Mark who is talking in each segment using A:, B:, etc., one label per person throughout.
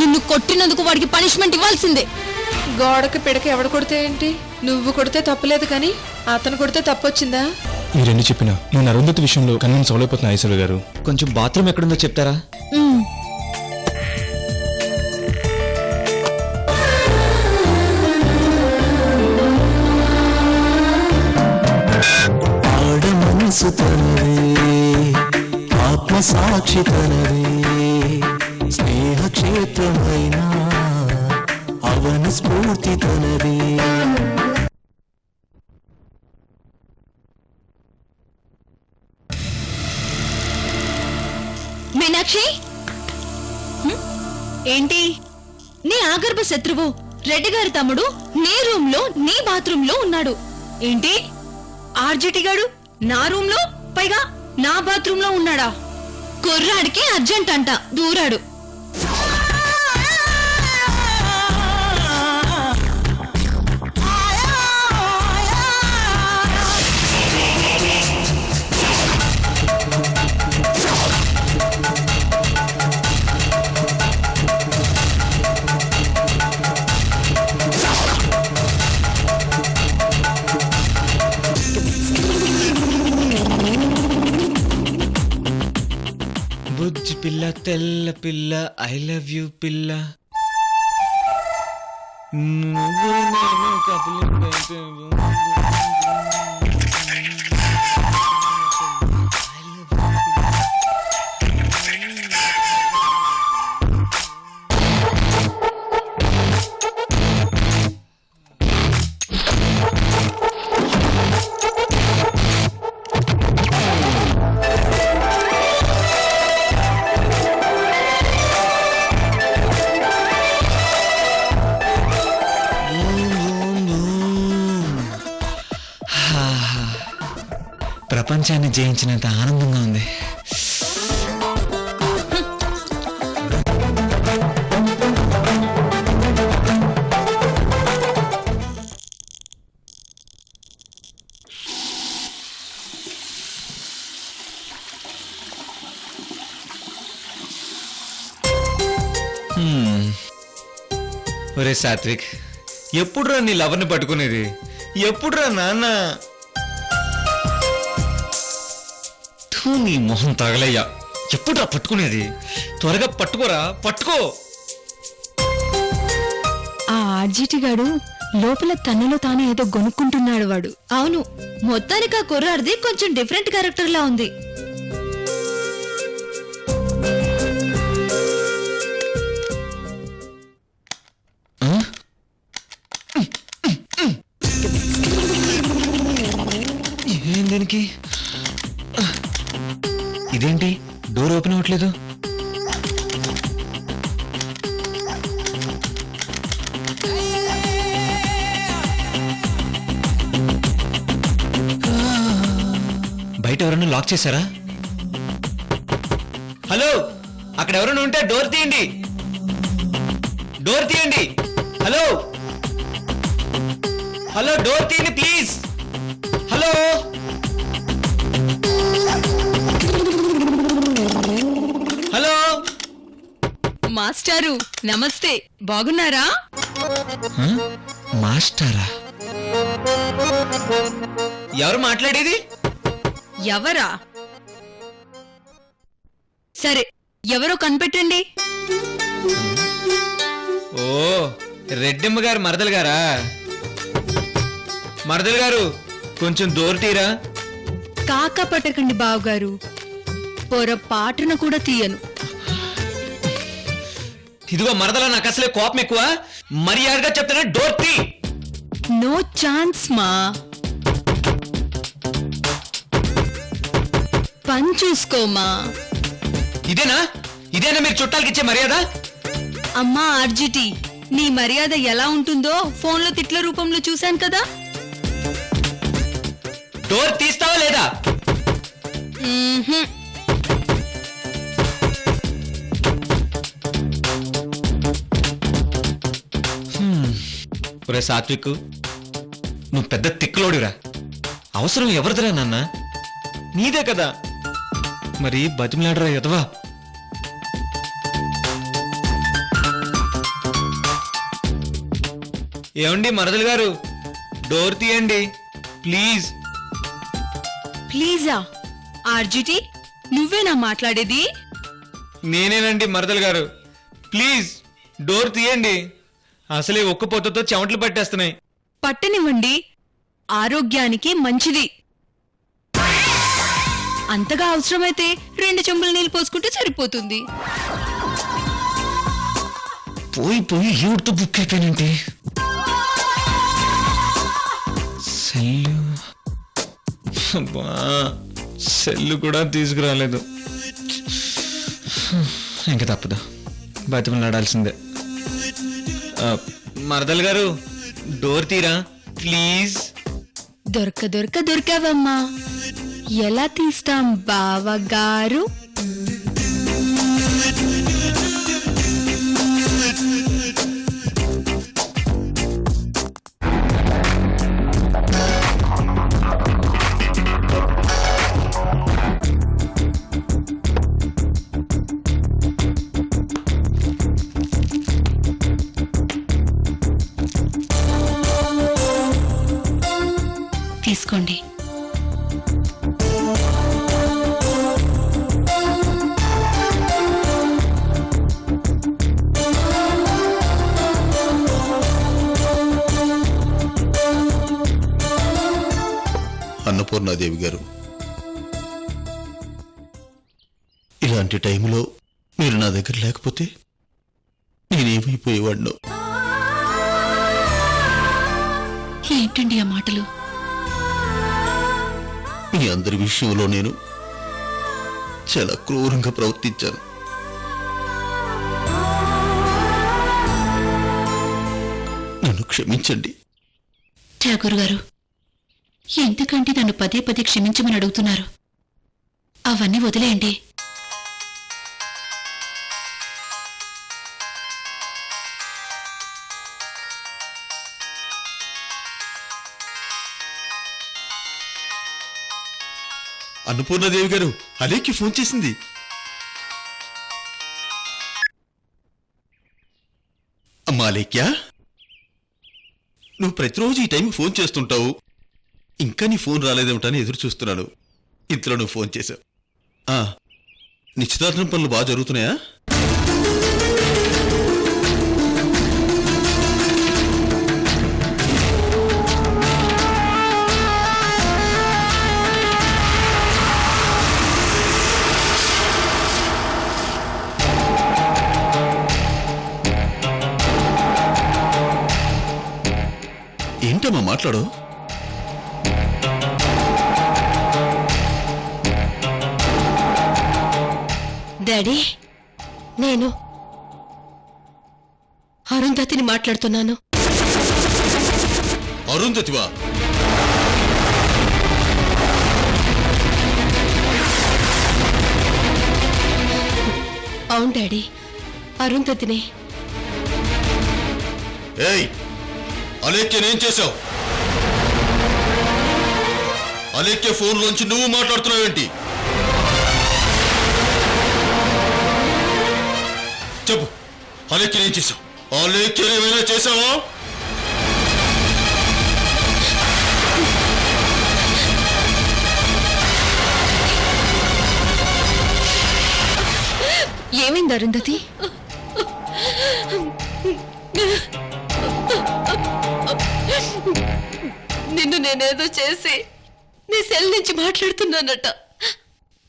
A: నిన్ను కొట్టినందుకు వాడికి పనిష్మెంట్ ఇవ్వాల్సిందే.
B: గోడకి పిడక ఎవడు కొడితే ఏంటి? నువ్వు కొడితే తప్పలేదు కానీ అతను కొడితే తప్పొచ్చిందా?
C: మీరెన్ని చెప్పినా నేను అరుంధతి విషయంలో కన్విన్స్ అవ్వలేకపోతున్నా ఐశ్వర్య గారు.
D: కొంచెం బాత్రూమ్ ఎక్కడుందో చెప్తారా?
E: ఆడమనసు తనవే, ఆత్మసాక్షి తనవే, స్నేహక్షేత్రమైన అవన స్ఫూర్తి తనవే.
A: మీనాక్షి, ఏంటి? నీ ఆగర్భ శత్రువు రెడ్డి గారి తమ్ముడు నీ రూమ్ లో నీ బాత్రూమ్ లో ఉన్నాడు ఏంటి? ఆర్జిటి గాడు నా రూమ్ లో, పైగా నా బాత్రూమ్ లో ఉన్నాడా? కుర్రాడికి అర్జెంట్ అంట, దూరాడు.
D: బుజ్జి పిల్ల, తెల్ల పిల్ల, ఐ లవ్ యూ పిల్ల. ప్రపంచాన్ని జయించినంత ఆనందంగా ఉంది. ఒరే సాత్విక్, ఎప్పుడురా నీ లవర్ని పట్టుకునేది? ఎప్పుడురా నాన్న? నీ మొహం తగలయ్యా, ఎప్పుడురా పట్టుకునేది? త్వరగా పట్టుకోరా, పట్టుకో.
A: ఆ ఆర్జిటి గాడు లోపల తనలో తాను ఏదో గొనుక్కుంటున్నాడు వాడు. అవును, మొత్తానికి ఆ కుర్రాడిది కొంచెం డిఫరెంట్ క్యారెక్టర్ లా ఉంది.
D: ఏం దీనికి? ఇదేంటి డోర్ ఓపెన్ అవ్వట్లేదు? బయట ఎవరన్నా లాక్ చేశారా? హలో, అక్కడ ఎవరైనా ఉంటే డోర్ తీయండి, డోర్ తీయండి. హలో హలో, డోర్ తీయండి ప్లీజ్. Hello hello.
A: మాస్టారు నమస్తే, బాగున్నారా?
D: మాస్టారా? ఎవరు మాట్లాడేది?
A: ఎవరా? సరే, ఎవరో కనిపెట్టండి.
D: ఓ, రెడ్డమ్మ గారు మరదలు గారా? మరదలు గారు, కొంచెం దూర తీరా.
A: కాకా పట్టకండి బావగారు, పొరపాటున కూడా తీయను.
D: ఇదిగో మరదల, నాకు అసలే కోపం ఎక్కువ. మర్యాదగా చెప్తానే డోర్ తీ.
A: నో ఛాన్స్ మా. పని చూసుకోమా.
D: ఇదేనా ఇదేనా మీరు చుట్టాలకి ఇచ్చే మర్యాద?
A: అమ్మా ఆర్జిటి, నీ మర్యాద ఎలా ఉంటుందో ఫోన్లో తిట్ల రూపంలో చూశాను కదా.
D: డోర్ తీస్తావా లేదా? ఒరే సాత్విక్, నువ్వు పెద్ద తిక్కులోడిరా. అవసరం ఎవరిదిరా నాన్న? నీదే కదా. మరి బతిమలాడరా ఎదవా. ఏమండి మరదలు గారు, డోర్ తీయండి ప్లీజ్.
A: ప్లీజా? ఆర్జిటి, నువ్వేనా మాట్లాడేది?
D: నేనేనండి మరదలు గారు, ప్లీజ్ డోర్ తీయండి. అసలే ఒక్క పొత్తతో చెమటలు పట్టేస్తున్నాయి.
A: పట్టనివ్వండి, ఆరోగ్యానికి మంచిది. అంతగా అవసరమైతే 2 చెంబులు నీళ్ళు పోసుకుంటే సరిపోతుంది.
D: పోయి పోయి ఎవరితో బుక్ అయిపోయానంటే. సెల్లు, అబ్బా, సెల్లు కూడా తీసుకురాలేదు. ఇంకా తప్పదు, బతిమలాడాల్సిందే. మరదలు గారు, డోర్ తీరా ప్లీజ్.
A: దొరకవమ్మా. ఎలా తీస్తాం బావగారు? తీసుకోండి.
F: అన్నపూర్ణాదేవి గారు, ఇలాంటి టైంలో మీరు నా దగ్గర లేకపోతే నేనేమైపోయేవాడినో.
A: ఏంటండి ఆ మాటలు?
F: మీ అందరి విషయంలో నేను చాలా క్రూరంగా ప్రవర్తించాను. నన్ను క్షమించండి.
G: ఠాగూర్ గారు, ఎందుకంటే నన్ను పదే పదే క్షమించమని అడుగుతున్నారు? అవన్నీ వదిలేయండి.
F: అన్నపూర్ణాదేవి గారు, అలేఖ్య ఫోన్ చేసింది. అమ్మా అలేఖ్య, నువ్వు ప్రతిరోజు ఈ టైంకి ఫోన్ చేస్తుంటావు. ఇంకా నీ ఫోన్ రాలేదేమిటని ఎదురు చూస్తున్నాను. ఇంతలో నువ్వు ఫోన్ చేశావు. నిశ్చితార్థం పనులు బాగా జరుగుతున్నాయా? ఏంటమ్మా మాట్లాడు.
G: డాడీ, నేను అరుంధతిని మాట్లాడుతున్నాను.
F: అరుంధతివా?
G: అవును డాడీ, అరుంధతిని.
F: ఏయ్, అలేఖ్యనేం చేశావు? అలేఖ్య ఫోన్లోంచి నువ్వు మాట్లాడుతున్నావేంటి? చెప్పు, అలేఖ్యనేం చేశావు? అలేఖ్యనేమైనా చేశావా?
G: ఏమైంది అరుంధతి? నిన్ను నేనేదో చేసి నీ సెల్ నుంచి మాట్లాడుతున్నానట.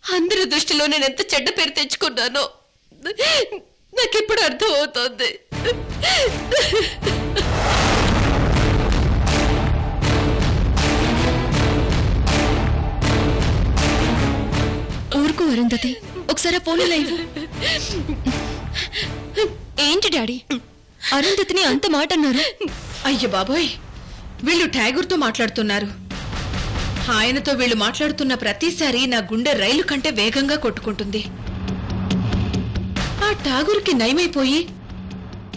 G: అందరి దృష్టిలో నేనెంత చెడ్డ పేరు తెచ్చుకున్నానో నాకెప్పుడు అర్థం అవుతోంది.
A: ఊరుకో అరుంధతి, ఒకసారి ఫోన్ లైవ్. ఏంటి డాడీ, అరుంధతిని అంత మాట అన్నారు?
B: అయ్య బాబోయ్, వీళ్ళు ఠాగూర్తో మాట్లాడుతున్నారు. ఆయనతో వీళ్ళు మాట్లాడుతున్న ప్రతిసారి నా గుండె రైలు కంటే వేగంగా కొట్టుకుంటుంది. ఆ ఠాగూర్కి నయమైపోయి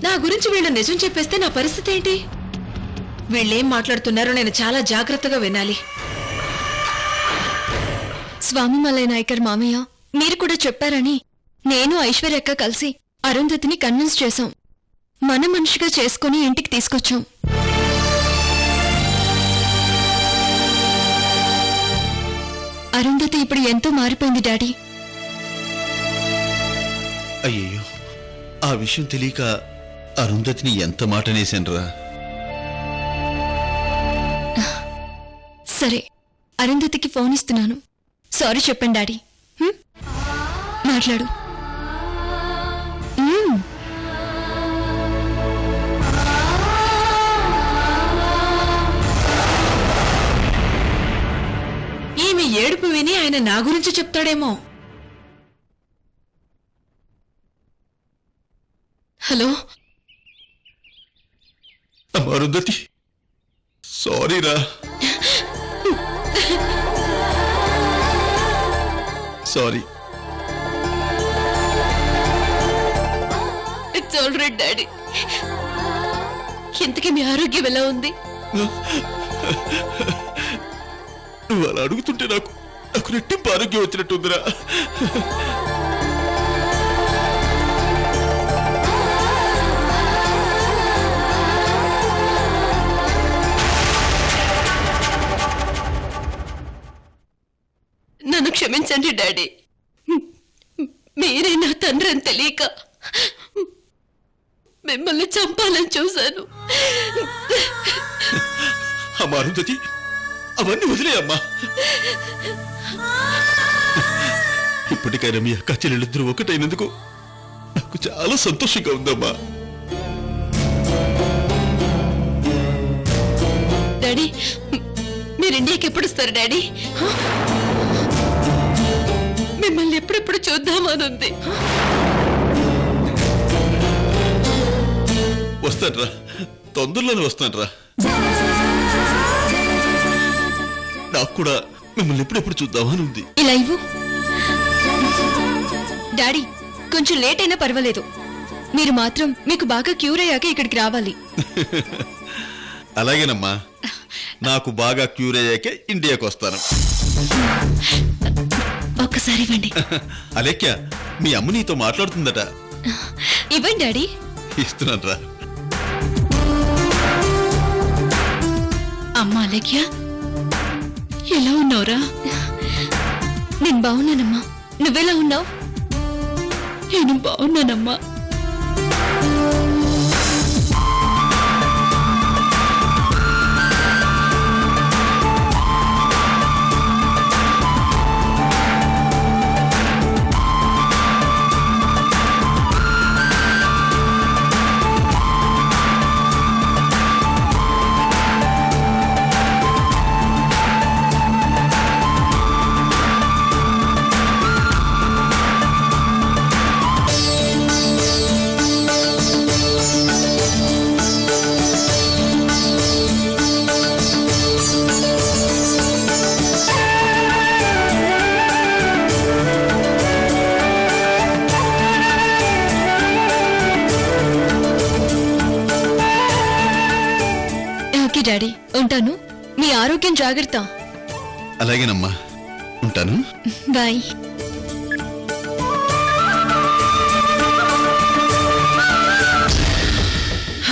B: నా గురించి వీళ్ళు నిజం చెప్పేస్తే నా పరిస్థితి ఏంటి? వీళ్ళేం మాట్లాడుతున్నారో నేను చాలా జాగ్రత్తగా వినాలి.
A: స్వామి మలై నాయకర్ మామయ్య, మీరు కూడా చెప్పారని నేను ఐశ్వర్యక్క కలిసి అరుంధతిని కన్విన్స్ చేశాం. మన మనిషిగా చేసుకుని ఇంటికి తీసుకొచ్చాం. అరుంధతి ఇప్పుడు ఎంతో మారిపోయింది డాడీ.
F: అయ్యయ్యో, ఆ విషయం తెలియక అరుంధతిని ఎంత మాట అనేశానురా.
A: సరే, అరుంధతికి ఫోన్ ఇస్తున్నాను. సారీ చెప్పండి డాడీ. మాట్లాడు.
B: ఈమె ఏడుపు విని ఆయన నా గురించి చెప్తాడేమో.
A: హలో,
F: అమ్మ అరుంధతి, సారీరా. Sorry.
G: It's all right daddy. ఇంతకీ మీ ఆరోగ్యం ఎలా ఉంది?
F: నువ్వు అలా అడుగుతుంటే నాకు రెట్టింపు ఆరోగ్యం వచ్చినట్టుందిరా.
G: నన్ను క్షమించండి డాడీ. మీరే నా తండ్రి అని తెలియక మిమ్మల్ని చంపాలని చూశాను.
F: అమ్మ అరుంధతి, అవన్నీ వదిలేయమ్మా. ఇప్పటికైనా మీ అక్క చెల్లెలిద్దరూ ఒకటైనందుకు నాకు చాలా సంతోషంగా ఉందమ్మా.
G: డాడీ, మీరు ఇండియాకి ఎప్పుడు వస్తారు డాడీ? మిమ్మల్ని ఎప్పుడెప్పుడు చూద్దామనుంది.
F: వస్తానరా, తొందరలోనే వస్తానరా. నాకు కూడా మిమ్మల్ని ఎప్పుడెప్పుడు చూద్దామని ఉంది.
A: ఇలా ఇవ్వు. డాడీ, కొంచెం లేట్ అయినా పర్వాలేదు. మీరు మాత్రం మీకు బాగా క్యూర్ అయ్యాక ఇక్కడికి రావాలి.
F: అలాగేనమ్మా, నాకు బాగా క్యూర్ అయ్యాకే ఇండియాకి వస్తాను.
A: ఒక్కసారి ఇవ్వండి.
F: అలేఖ్య, మీ అమ్మ నీతో మాట్లాడుతుందట.
A: ఇవ్వండి డాడీ.
F: ఇస్తున్నానరా.
A: అమ్మా అలేఖ్య, ఎలా ఉన్నావురా? నేను బాగున్నానమ్మా. నువ్వెలా ఉన్నావు? నేను బాగున్నానమ్మా. డాడీ, ఉంటాను. మీ ఆరోగ్యం జాగ్రత్త.
F: అలాగేనమ్మా, ఉంటాను.
A: బాయ్.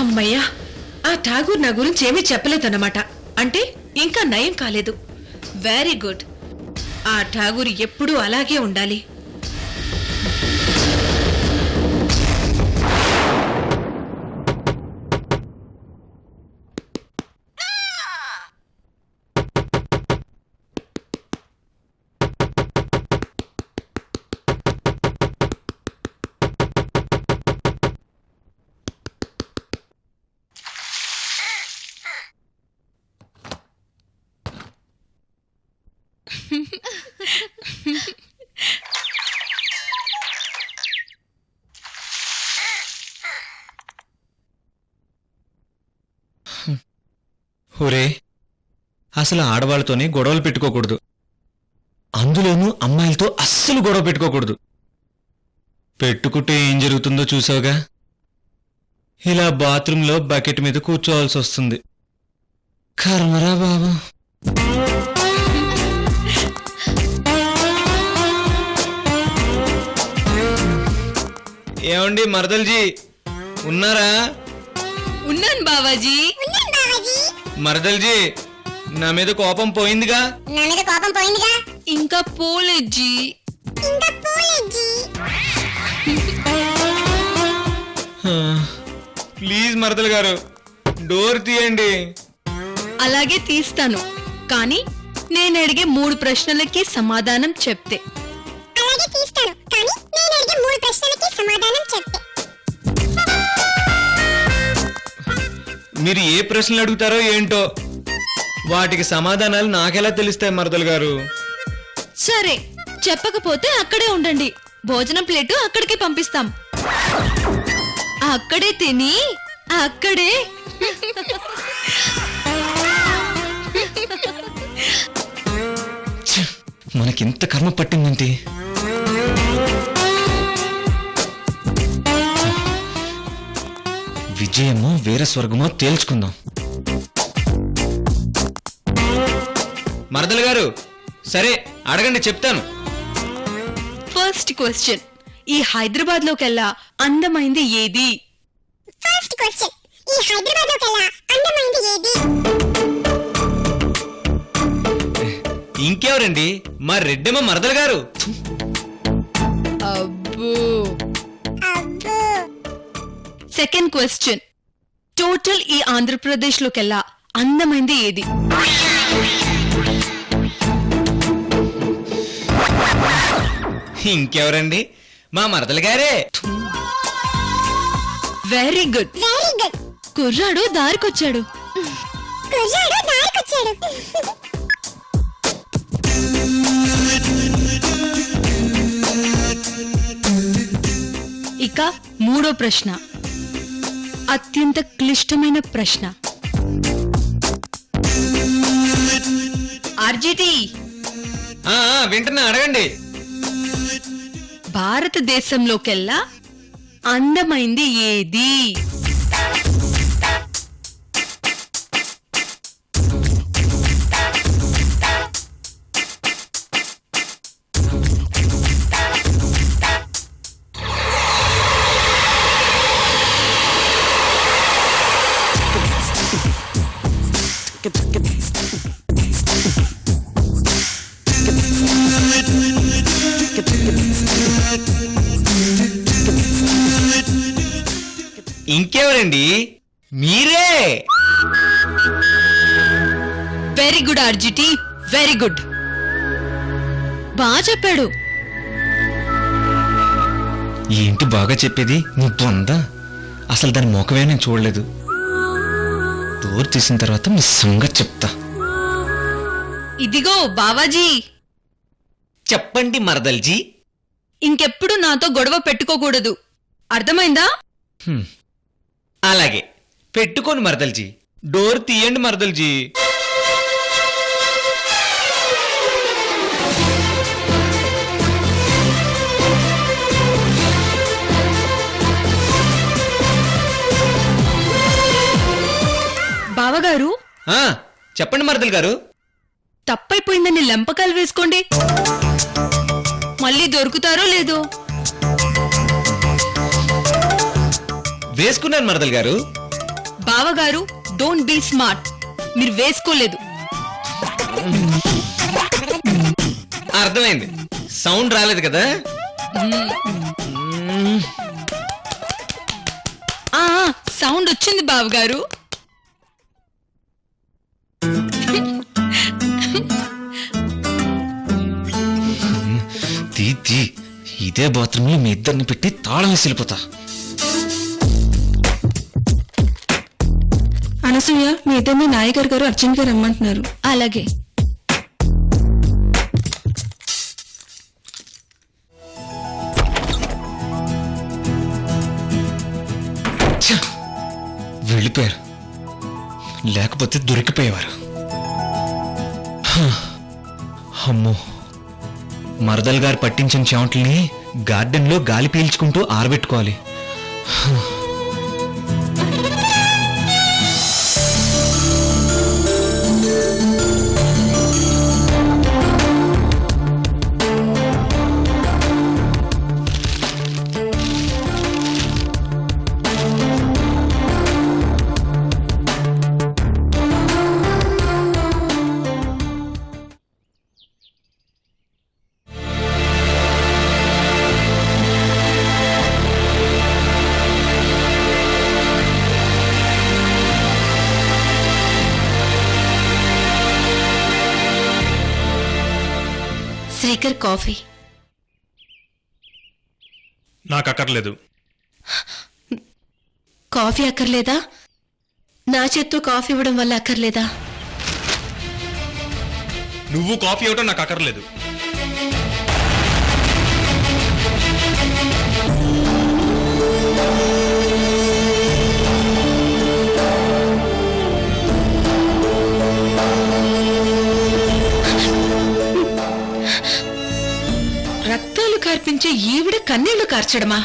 B: అమ్మయ్యా, ఆ ఠాగూర్ నా గురించి ఏమీ చెప్పలేదన్నమాట. అంటే ఇంకా నయం కాలేదు. Very good. ఆ ఠాగూర్ ఎప్పుడూ అలాగే ఉండాలి.
D: ఒరే, అసలు ఆడవాళ్ళతోనే గొడవలు పెట్టుకోకూడదు. అందులోనూ అమ్మాయిలతో అస్సలు గొడవ పెట్టుకోకూడదు. పెట్టుకుంటే ఏం జరుగుతుందో చూసావుగా. ఇలా బాత్రూంలో బకెట్ మీద కూర్చోవాల్సి వస్తుంది. కర్మరా బాబు. ఏమండి మరదల్జీ, ఉన్నారా?
A: ఉన్నాను బావాజీ.
D: మరదల్జీ, నా మీద కోపం పోయిందిగా?
H: నా మీద కోపం పోయిందిగా?
A: ఇంకా పోలేజ్జీ.
D: ప్లీజ్ మరదలు గారు డోర్ తీయండి.
A: అలాగే తీస్తాను, కానీ నేను అడిగే 3 ప్రశ్నలకి సమాధానం చెప్తే.
H: అలాగే తీస్తాను, కానీ నేను అడిగే 3 ప్రశ్నలకి సమాధానం చెప్తే.
D: మీరు ఏ ప్రశ్నలు అడుగుతారో ఏంటో, వాటికి సమాధానాలు నాకెలా తెలుస్తాయి మరదలు గారు?
A: సరే, చెప్పకపోతే అక్కడే ఉండండి. భోజనం ప్లేటు అక్కడికి పంపిస్తాం. అక్కడే తిని అక్కడే
C: మనకింత కర్మ పట్టిందేంటి? విజయమో వేరే స్వర్గమో తేల్చుకుందాం.
D: మరదలు గారు సరే అడగండి, చెప్తాను.
A: ఫస్ట్ క్వశ్చన్, ఈ హైదరాబాద్ లోకెల్లా అందమైంది ఏది?
H: ఫస్ట్ క్వశ్చన్, ఈ హైదరాబాద్ లో కల్లా అందమైంది ఏది?
D: ఇంకెవరండి, మా రెడ్డమ్మ మరదలు గారు.
B: అబ్బో,
H: అబ్బో.
A: సెకండ్ క్వశ్చన్, టోటల్ ఈ ఆంధ్రప్రదేశ్ లోకెల్లా అందమైంది ఏది?
D: ఇంకెవరండి, మా మరదలు గారే.
A: Very good.
H: Very good.
A: కుర్రాడు దారికొచ్చాడు.
H: కుర్రాడు దారికొచ్చాడు.
A: ఇక మూడో ప్రశ్న, అత్యంత క్లిష్టమైన ప్రశ్న. ఆర్జిటి,
D: వింటున్నా, అడగండి.
A: భారతదేశంలోకెల్లా అందమైంది ఏది?
D: ఇంకెవరండి, మీరే.
A: Very good RGT, very good. బాగా చెప్పాడు.
C: ఏంటి బాగా చెప్పేది? ముద్దు అందా? అసలు దాని మోకవే నేను చూడలేదు. డోర్ తీసిన తర్వాత మీ సంగతి చెప్తా.
A: ఇదిగో బావాజీ,
D: చెప్పండి మరదల్జీ.
A: ఇంకెప్పుడు నాతో గొడవ పెట్టుకోకూడదు, అర్థమైందా?
D: అలాగే, పెట్టుకోండి మరదల్జీ. డోర్ తీయండి మరదల్జీ.
A: బావగారు,
D: చెప్పండి మరదలు గారు.
A: తప్పైపోయిందని లెంపకాయలు వేసుకోండి, మళ్ళీ దొరుకుతారో లేదో.
D: వేసుకున్నాను మరదలు గారు.
A: బావగారు, డోంట్ బీ స్మార్ట్, మీరు వేసుకోలేదు.
D: అర్థమైంది, సౌండ్ రాలేదు కదా.
A: సౌండ్ వచ్చింది బావగారు.
C: తీ ఇదే బాత్రూంలో మీ ఇద్దరిని పెట్టి తాళం వేసి వెళ్ళిపోతా.
I: అనసూయ, మీ ఇద్దరిని నాయకర్ గారు అర్జున్ గారు రమ్మంటున్నారు.
A: అలాగే.
C: వెళ్ళిపోయారు, లేకపోతే దొరికిపోయేవారు. అమ్మో, మరదల్ గారు పట్టించిన చెమటల్ని గార్డెన్లో గాలి పీల్చుకుంటూ ఆరబెట్టుకోవాలి.
G: శ్రీకర్ కాఫీ.
D: నాకు అక్కర్లేదు.
G: కాఫీ అక్కర్లేదా? నా చేత్తో కాఫీ ఇవ్వడం వల్ల అక్కర్లేదా?
D: నువ్వు కాఫీ ఇవ్వటం నాకు అక్కర్లేదు.
B: రక్తాలు కార్పించే ఈవిడ కన్నీళ్లు కార్చడమా?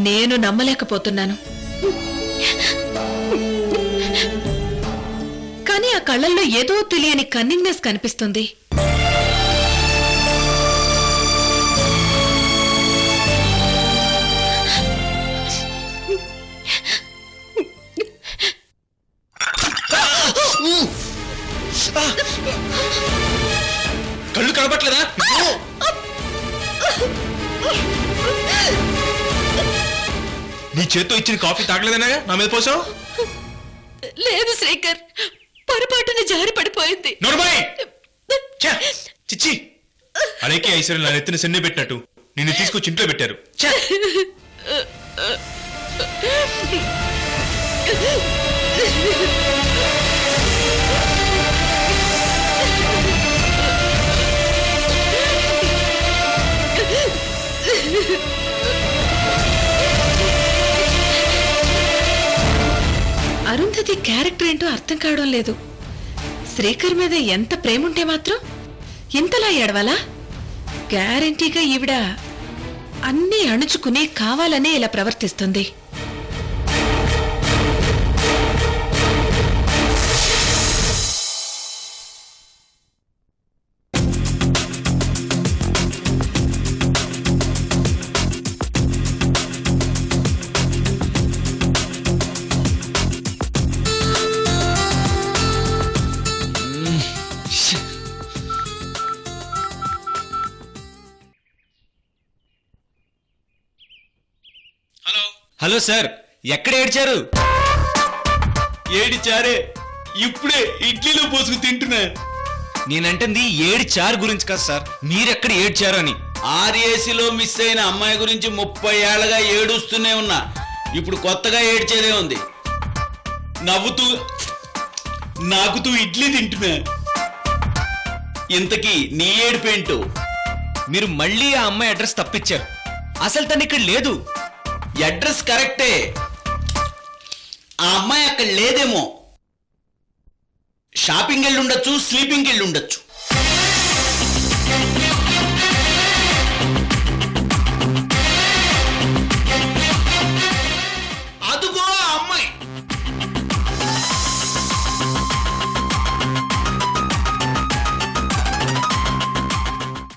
B: నేను నమ్మలేకపోతున్నాను. కానీ ఆ కళ్ళల్లో ఏదో తెలియని కన్నింగ్నెస్ కనిపిస్తుంది.
D: కళ్ళు కనబట్లేదా? నీ చేత్తో ఇచ్చిన కాఫీ తాగలేదనగా నా మీద పోసావు?
G: లేదు శ్రీకర్, పొరపాటున జారి పడిపోయింది.
D: నోర్బాయ్! చిచ్చి, అలాగే ఐశ్వర్యం నా నెత్తిన సెన్నే పెట్టినట్టు నిన్ను తీసుకొచ్చి ఇంట్లో పెట్టారు. ఛే!
B: అరుంధతి క్యారెక్టర్ ఏంటో అర్థం కావడం లేదు. శ్రీకర్ మీద ఎంత ప్రేముంటే మాత్రం ఇంతలా ఏడవాలా? గ్యారంటీగా ఈవిడ అన్నీ అణుచుకుని కావాలనే ఇలా ప్రవర్తిస్తుంది.
D: హలో సార్, ఎక్కడ ఏడ్చారు?
F: ఏడిచారే, ఇప్పుడే ఇడ్లీలో పోసుకు తింటున్నా.
D: నేనంటుంది ఏడ్చారు గురించి కాదు సార్, మీరెక్కడ ఏడ్చారు అని.
F: ఆర్ఏసీలో మిస్ అయిన అమ్మాయి గురించి 30 ఏళ్లగా ఏడుస్తూనే ఉన్నా. ఇప్పుడు కొత్తగా ఏడ్చేదే ఉంది. నవ్వుతూ నాకుతూ ఇడ్లీ తింటున్నా. ఇంతకీ నీ ఏడుపేంటో?
D: మీరు మళ్ళీ ఆ అమ్మాయి అడ్రస్ తప్పించారు. అసలు తను ఇక్కడ లేదు.
F: అడ్రస్ కరెక్టే, ఆ అమ్మాయి అక్కడ లేదేమో. షాపింగ్ వెళ్ళి ఉండొచ్చు, స్లీపింగ్ వెళ్ళి ఉండొచ్చు.